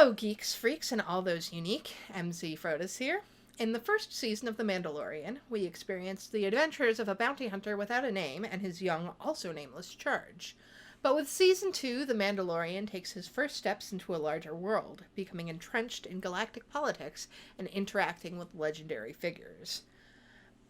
Hello, geeks, freaks, and all those unique. MZ Frodis here. In the first season of The Mandalorian, we experienced the adventures of a bounty hunter without a name and his young, also nameless charge. But with Season 2, The Mandalorian takes his first steps into a larger world, becoming entrenched in galactic politics and interacting with legendary figures.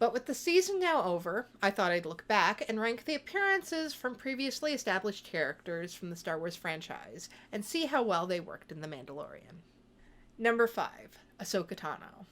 But with the season now over, I thought I'd look back and rank the appearances from previously established characters from the Star Wars franchise and see how well they worked in The Mandalorian. Number 5, Ahsoka Tano.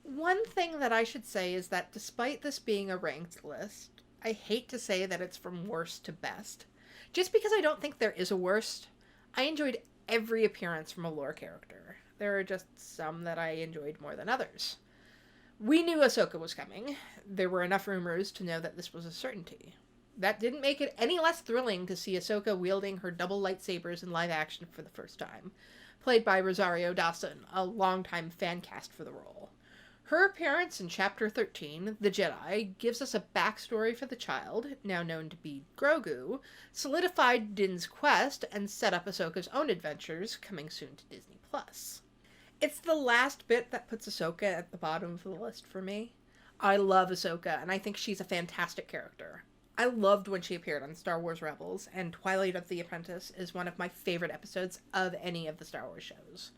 One thing that I should say is that despite this being a ranked list, I hate to say that it's from worst to best. Just because I don't think there is a worst, I enjoyed every appearance from a lore character. There are just some that I enjoyed more than others. We knew Ahsoka was coming. There were enough rumors to know that this was a certainty. That didn't make it any less thrilling to see Ahsoka wielding her double lightsabers in live action for the first time, played by Rosario Dawson, a longtime fan cast for the role. Her appearance in Chapter 13, The Jedi, gives us a backstory for the child, now known to be Grogu, solidified Din's quest, and set up Ahsoka's own adventures, coming soon to Disney+. It's the last bit that puts Ahsoka at the bottom of the list for me. I love Ahsoka, and I think she's a fantastic character. I loved when she appeared on Star Wars Rebels, and Twilight of the Apprentice is one of my favorite episodes of any of the Star Wars shows.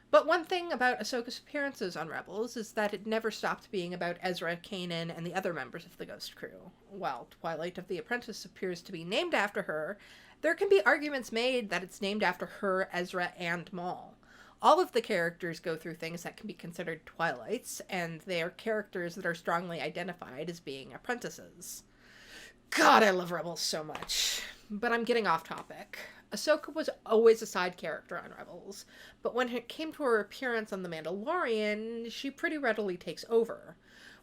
But one thing about Ahsoka's appearances on Rebels is that it never stopped being about Ezra, Kanan, and the other members of the Ghost Crew. While Twilight of the Apprentice appears to be named after her, there can be arguments made that it's named after her, Ezra, and Maul. All of the characters go through things that can be considered Twilights, and they are characters that are strongly identified as being apprentices. God, I love Rebels so much. But I'm getting off topic. Ahsoka was always a side character on Rebels, but when it came to her appearance on The Mandalorian, she pretty readily takes over.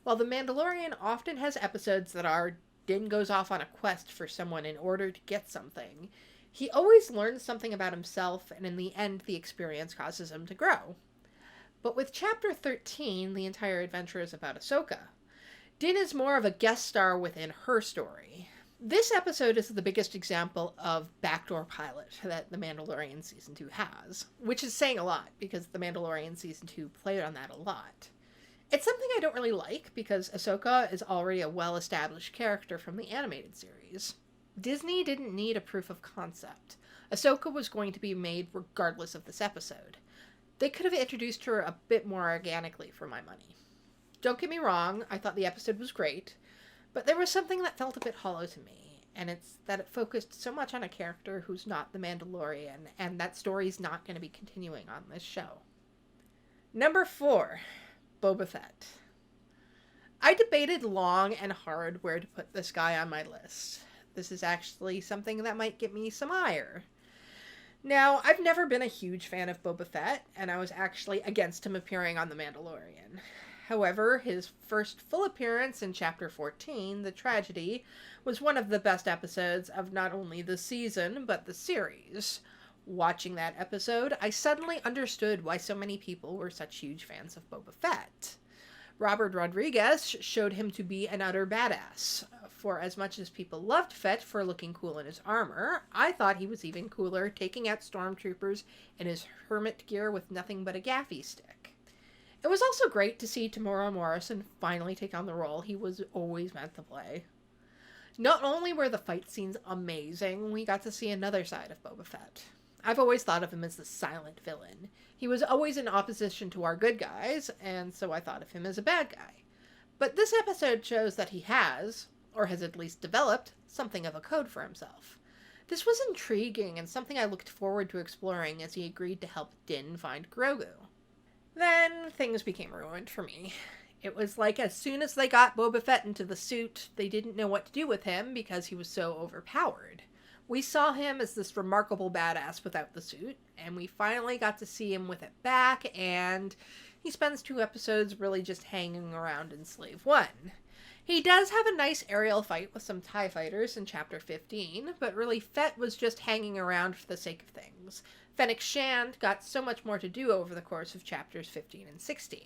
While The Mandalorian often has episodes that are Din goes off on a quest for someone in order to get something, he always learns something about himself, and in the end, the experience causes him to grow. But with Chapter 13, the entire adventure is about Ahsoka. Din is more of a guest star within her story. This episode is the biggest example of backdoor pilot that The Mandalorian Season 2 has, which is saying a lot, because The Mandalorian Season 2 played on that a lot. It's something I don't really like, because Ahsoka is already a well-established character from the animated series. Disney didn't need a proof of concept. Ahsoka was going to be made regardless of this episode. They could have introduced her a bit more organically for my money. Don't get me wrong, I thought the episode was great, but there was something that felt a bit hollow to me, and it's that it focused so much on a character who's not the Mandalorian, and that story's not going to be continuing on this show. Number 4, Boba Fett. I debated long and hard where to put this guy on my list. This is actually something that might get me some ire. Now, I've never been a huge fan of Boba Fett, and I was actually against him appearing on The Mandalorian. However, his first full appearance in Chapter 14, The Tragedy, was one of the best episodes of not only the season, but the series. Watching that episode, I suddenly understood why so many people were such huge fans of Boba Fett. Robert Rodriguez showed him to be an utter badass. For as much as people loved Fett for looking cool in his armor, I thought he was even cooler taking out stormtroopers in his hermit gear with nothing but a gaffy stick. It was also great to see Temuera Morrison finally take on the role he was always meant to play. Not only were the fight scenes amazing, we got to see another side of Boba Fett. I've always thought of him as the silent villain. He was always in opposition to our good guys, and so I thought of him as a bad guy. But this episode shows that he has, or has at least developed, something of a code for himself. This was intriguing and something I looked forward to exploring as he agreed to help Din find Grogu. Then things became ruined for me. It was like as soon as they got Boba Fett into the suit, they didn't know what to do with him because he was so overpowered. We saw him as this remarkable badass without the suit, and we finally got to see him with it back, and he spends 2 episodes really just hanging around in Slave 1. He does have a nice aerial fight with some TIE fighters in Chapter 15, but really Fett was just hanging around for the sake of things. Fennec Shand got so much more to do over the course of Chapters 15 and 16.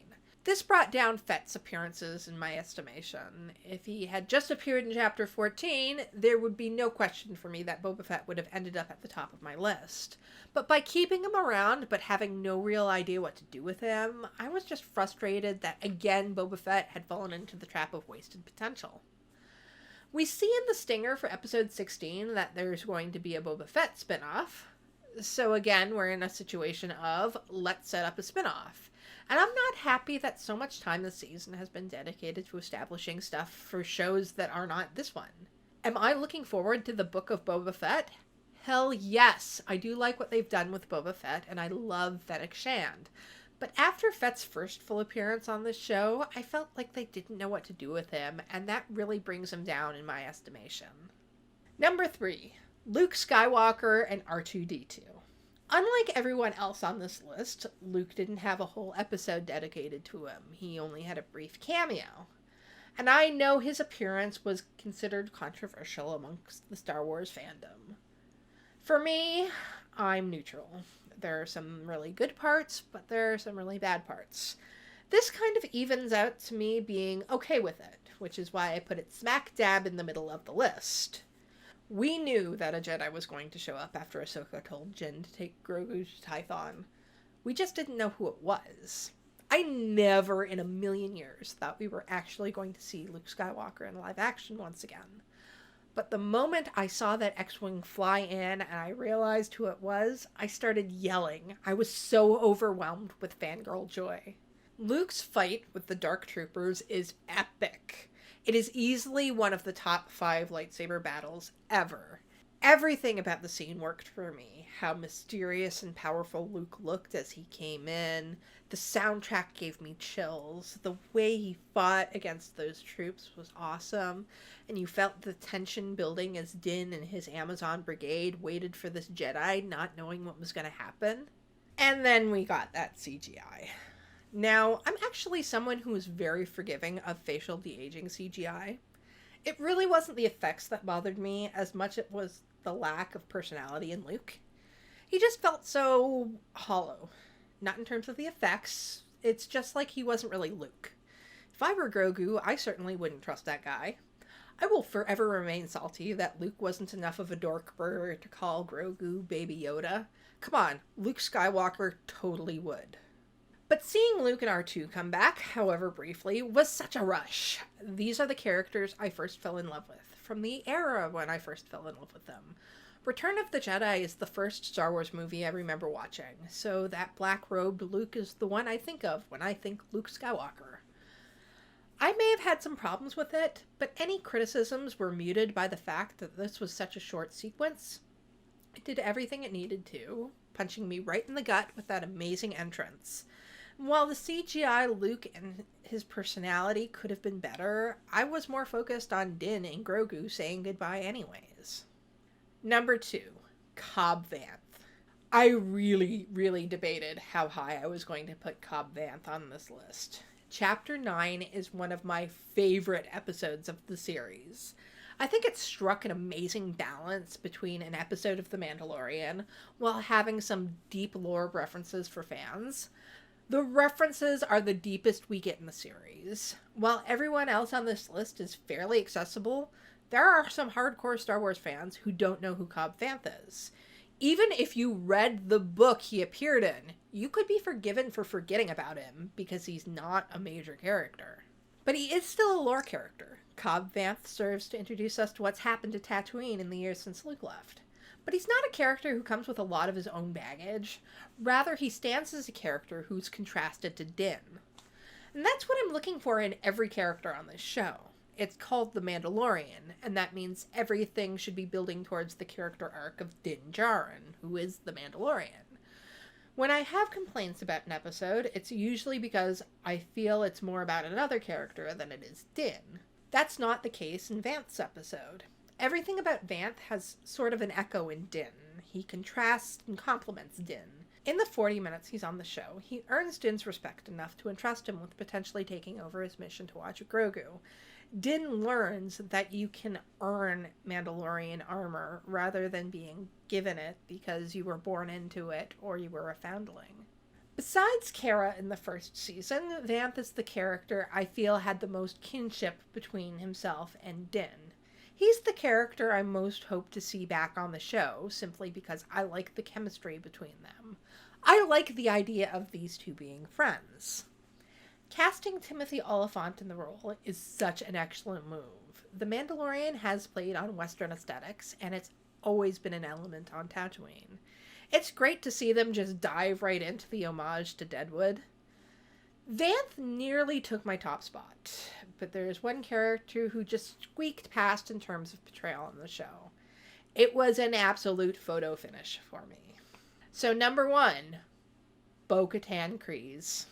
This brought down Fett's appearances in my estimation. If he had just appeared in Chapter 14, there would be no question for me that Boba Fett would have ended up at the top of my list. But by keeping him around but having no real idea what to do with him, I was just frustrated that again Boba Fett had fallen into the trap of wasted potential. We see in the stinger for episode 16 that there's going to be a Boba Fett spinoff. So again, we're in a situation of let's set up a spinoff. And I'm not happy that so much time this season has been dedicated to establishing stuff for shows that are not this one. Am I looking forward to the Book of Boba Fett? Hell yes! I do like what they've done with Boba Fett, and I love Fennec Shand. But after Fett's first full appearance on this show, I felt like they didn't know what to do with him, and that really brings him down in my estimation. Number 3. Luke Skywalker and R2-D2. Unlike everyone else on this list, Luke didn't have a whole episode dedicated to him. He only had a brief cameo. And I know his appearance was considered controversial amongst the Star Wars fandom. For me, I'm neutral. There are some really good parts, but there are some really bad parts. This kind of evens out to me being okay with it, which is why I put it smack dab in the middle of the list. We knew that a Jedi was going to show up after Ahsoka told Jin to take Grogu to Tython. We just didn't know who it was. I never in a million years thought we were actually going to see Luke Skywalker in live action once again. But the moment I saw that X-Wing fly in and I realized who it was, I started yelling. I was so overwhelmed with fangirl joy. Luke's fight with the Dark Troopers is epic. It is easily one of the top 5 lightsaber battles ever. Everything about the scene worked for me. How mysterious and powerful Luke looked as he came in. The soundtrack gave me chills. The way he fought against those troops was awesome. And you felt the tension building as Din and his Amazon brigade waited for this Jedi, not knowing what was going to happen. And then we got that CGI. Now, I'm actually someone who is very forgiving of facial de-aging CGI. It really wasn't the effects that bothered me as much as it was the lack of personality in Luke. He just felt so hollow. Not in terms of the effects, it's just like he wasn't really Luke. If I were Grogu, I certainly wouldn't trust that guy. I will forever remain salty that Luke wasn't enough of a dork bird to call Grogu Baby Yoda. Come on, Luke Skywalker totally would. But seeing Luke and R2 come back, however briefly, was such a rush. These are the characters I first fell in love with, from the era when I first fell in love with them. Return of the Jedi is the first Star Wars movie I remember watching, so that black-robed Luke is the one I think of when I think Luke Skywalker. I may have had some problems with it, but any criticisms were muted by the fact that this was such a short sequence. It did everything it needed to, punching me right in the gut with that amazing entrance. While the CGI Luke and his personality could have been better, I was more focused on Din and Grogu saying goodbye anyways. Number 2, COBB VANTH. I really debated how high I was going to put COBB VANTH on this list. Chapter 9 is one of my favorite episodes of the series. I think it struck an amazing balance between an episode of The Mandalorian while having some deep lore references for fans. The references are the deepest we get in the series. While everyone else on this list is fairly accessible, there are some hardcore Star Wars fans who don't know who COBB VANTH is. Even if you read the book he appeared in, you could be forgiven for forgetting about him because he's not a major character. But he is still a lore character. COBB VANTH serves to introduce us to what's happened to Tatooine in the years since Luke left. But he's not a character who comes with a lot of his own baggage. Rather, he stands as a character who's contrasted to Din. And that's what I'm looking for in every character on this show. It's called The Mandalorian, and that means everything should be building towards the character arc of Din Djarin, who is the Mandalorian. When I have complaints about an episode, it's usually because I feel it's more about another character than it is Din. That's not the case in Vanth's episode. Everything about Vanth has sort of an echo in Din. He contrasts and complements Din. In the 40 minutes he's on the show, he earns Din's respect enough to entrust him with potentially taking over his mission to watch Grogu. Din learns that you can earn Mandalorian armor rather than being given it because you were born into it or you were a foundling. Besides Kara in the first season, Vanth is the character I feel had the most kinship between himself and Din. He's the character I most hope to see back on the show, simply because I like the chemistry between them. I like the idea of these two being friends. Casting Timothy Olyphant in the role is such an excellent move. The Mandalorian has played on Western aesthetics, and it's always been an element on Tatooine. It's great to see them just dive right into the homage to Deadwood. Vanth nearly took my top spot, but there's one character who just squeaked past in terms of portrayal in the show. It was an absolute photo finish for me. So number 1, BO-KATAN KRYZE.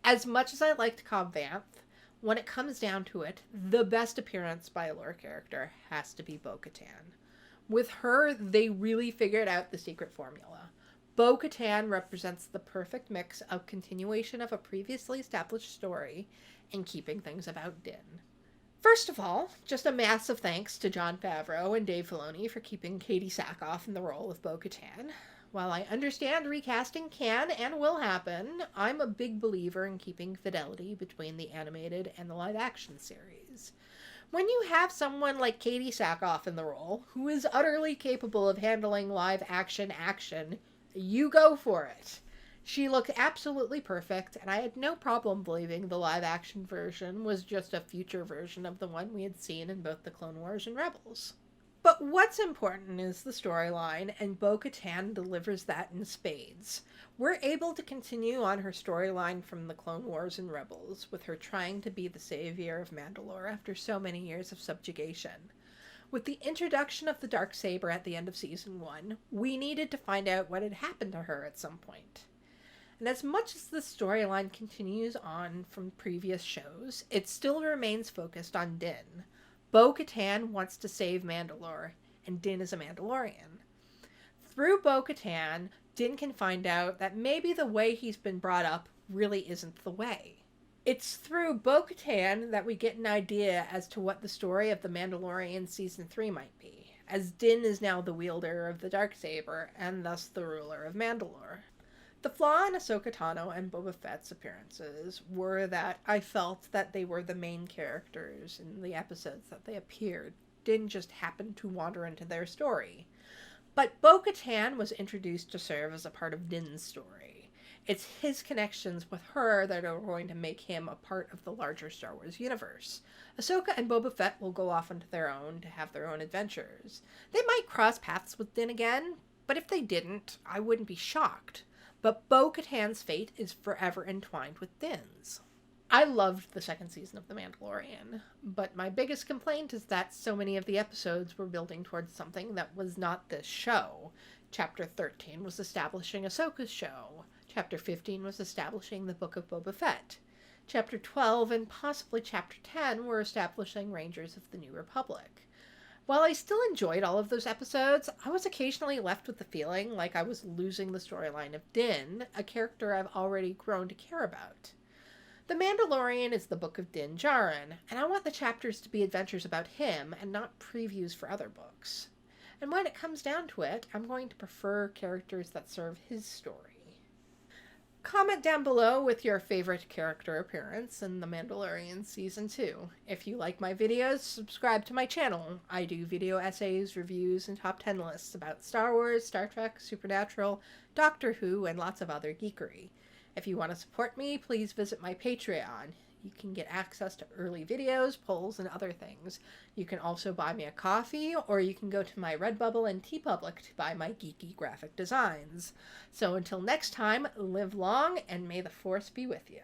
As much as I liked Cobb Vanth, when it comes down to it, the best appearance by a lore character has to be BO-KATAN. With her, they really figured out the secret formula. BO-KATAN represents the perfect mix of continuation of a previously established story and keeping things about Din. First of all, just a massive thanks to Jon Favreau and Dave Filoni for keeping Katie Sackhoff in the role of BO-KATAN. While I understand recasting can and will happen, I'm a big believer in keeping fidelity between the animated and the live-action series. When you have someone like Katie Sackhoff in the role, who is utterly capable of handling live-action action, you go for it. She looked absolutely perfect, and I had no problem believing the live-action version was just a future version of the one we had seen in both the Clone Wars and Rebels. But what's important is the storyline, and BO-KATAN delivers that in spades. We're able to continue on her storyline from the Clone Wars and Rebels, with her trying to be the savior of Mandalore after so many years of subjugation. With the introduction of the Darksaber at the end of Season 1, we needed to find out what had happened to her at some point. And as much as the storyline continues on from previous shows, it still remains focused on Din. BO-KATAN wants to save Mandalore, and Din is a Mandalorian. Through BO-KATAN, Din can find out that maybe the way he's been brought up really isn't the way. It's through BO-KATAN that we get an idea as to what the story of The Mandalorian Season 3 might be, as Din is now the wielder of the Darksaber, and thus the ruler of Mandalore. The flaw in Ahsoka, Tano, and Boba Fett's appearances were that I felt that they were the main characters in the episodes that they appeared. Didn't just happen to wander into their story. But BO-KATAN was introduced to serve as a part of Din's story. It's his connections with her that are going to make him a part of the larger Star Wars universe. Ahsoka and Boba Fett will go off onto their own to have their own adventures. They might cross paths with Din again, but if they didn't, I wouldn't be shocked. But BO-KATAN's fate is forever entwined with Din's. I loved the second season of The Mandalorian, but my biggest complaint is that so many of the episodes were building towards something that was not this show. Chapter 13 was establishing Ahsoka's show. Chapter 15 was establishing the Book of Boba Fett. Chapter 12 and possibly Chapter 10 were establishing Rangers of the New Republic. While I still enjoyed all of those episodes, I was occasionally left with the feeling like I was losing the storyline of Din, a character I've already grown to care about. The Mandalorian is the Book of Din Djarin, and I want the chapters to be adventures about him and not previews for other books. And when it comes down to it, I'm going to prefer characters that serve his story. Comment down below with your favorite character appearance in The Mandalorian Season 2. If you like my videos, subscribe to my channel. I do video essays, reviews, and top 10 lists about Star Wars, Star Trek, Supernatural, Doctor Who, and lots of other geekery. If you want to support me, please visit my Patreon. You can get access to early videos, polls, and other things. You can also buy me a coffee, or you can go to my Redbubble and TeePublic to buy my geeky graphic designs. So until next time, live long, and may the Force be with you.